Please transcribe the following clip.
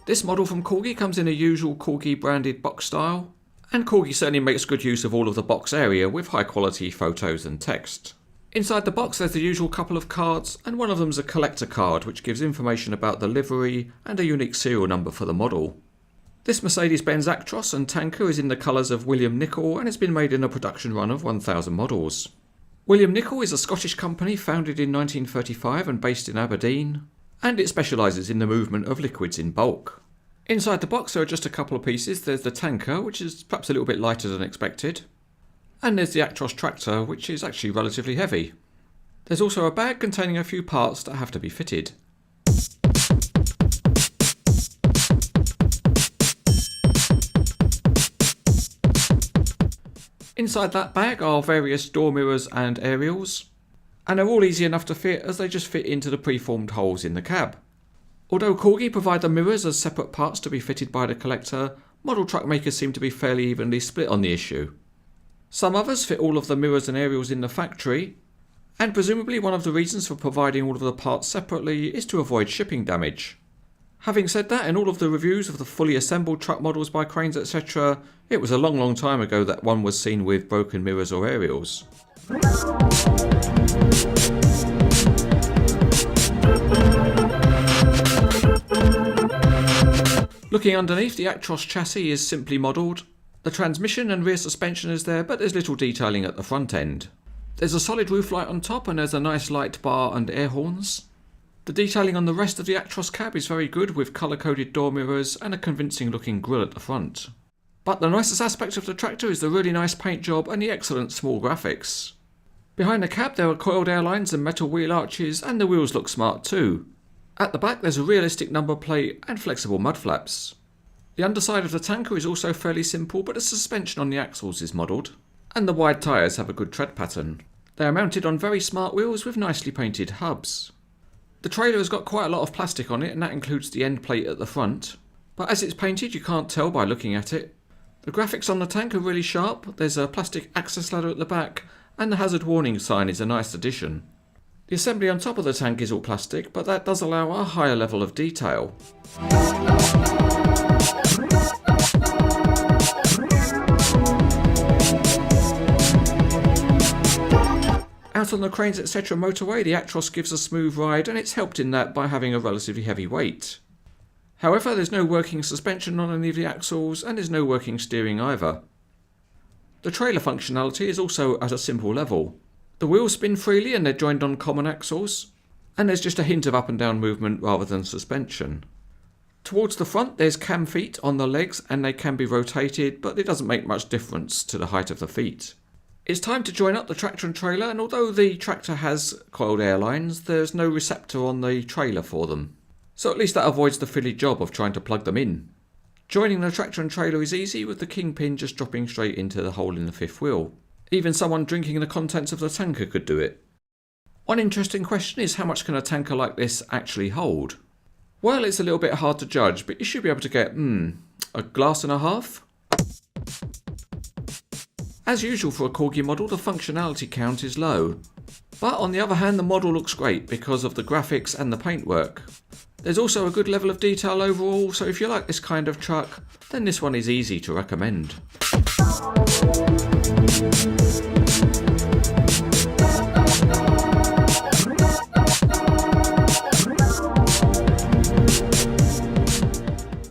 This model from Corgi comes in a usual Corgi branded box style, and Corgi certainly makes good use of all of the box area with high quality photos and text. Inside the box there's the usual couple of cards, and one of them's a collector card which gives information about the livery and a unique serial number for the model. This Mercedes-Benz Actros and tanker is in the colours of William Nicol and has been made in a production run of 1,000 models. William Nicol is a Scottish company founded in 1935 and based in Aberdeen, and it specialises in the movement of liquids in bulk. Inside the box there are just a couple of pieces. There's the tanker, which is perhaps a little bit lighter than expected, and there's the Actros tractor, which is actually relatively heavy. There's also a bag containing a few parts that have to be fitted. Inside that bag are various door mirrors and aerials, and they're all easy enough to fit as they just fit into the preformed holes in the cab. Although Corgi provide the mirrors as separate parts to be fitted by the collector, model truck makers seem to be fairly evenly split on the issue. Some others fit all of the mirrors and aerials in the factory, and presumably one of the reasons for providing all of the parts separately is to avoid shipping damage. Having said that, in all of the reviews of the fully assembled truck models by Cranes etc., it was a long time ago that one was seen with broken mirrors or aerials. Looking underneath, the Actros chassis is simply modelled. The transmission and rear suspension is there, but there's little detailing at the front end. There's a solid roof light on top and there's a nice light bar and air horns. The detailing on the rest of the Actros cab is very good, with colour-coded door mirrors and a convincing looking grille at the front. But the nicest aspect of the tractor is the really nice paint job and the excellent small graphics. Behind the cab there are coiled airlines and metal wheel arches, and the wheels look smart too. At the back there's a realistic number plate and flexible mud flaps. The underside of the tanker is also fairly simple, but the suspension on the axles is modelled, and the wide tyres have a good tread pattern. They are mounted on very smart wheels with nicely painted hubs. The trailer has got quite a lot of plastic on it, and that includes the end plate at the front, but as it's painted you can't tell by looking at it. The graphics on the tank are really sharp. There's a plastic access ladder at the back, and the hazard warning sign is a nice addition. The assembly on top of the tank is all plastic, but that does allow a higher level of detail. Out on the Cranes etc. motorway, the Actros gives a smooth ride, and it's helped in that by having a relatively heavy weight. However, there's no working suspension on any of the axles, and there's no working steering either. The trailer functionality is also at a simple level. The wheels spin freely and they're joined on common axles, and there's just a hint of up and down movement rather than suspension. Towards the front there's cam feet on the legs, and they can be rotated, but it doesn't make much difference to the height of the feet. It's time to join up the tractor and trailer, and although the tractor has coiled airlines, there's no receptor on the trailer for them. So at least that avoids the fiddly job of trying to plug them in. Joining the tractor and trailer is easy, with the kingpin just dropping straight into the hole in the fifth wheel. Even someone drinking the contents of the tanker could do it. One interesting question is, how much can a tanker like this actually hold? Well, it's a little bit hard to judge, but you should be able to get, a glass and a half? As usual for a Corgi model, the functionality count is low. But on the other hand, the model looks great because of the graphics and the paintwork. There's also a good level of detail overall, so if you like this kind of truck, then this one is easy to recommend.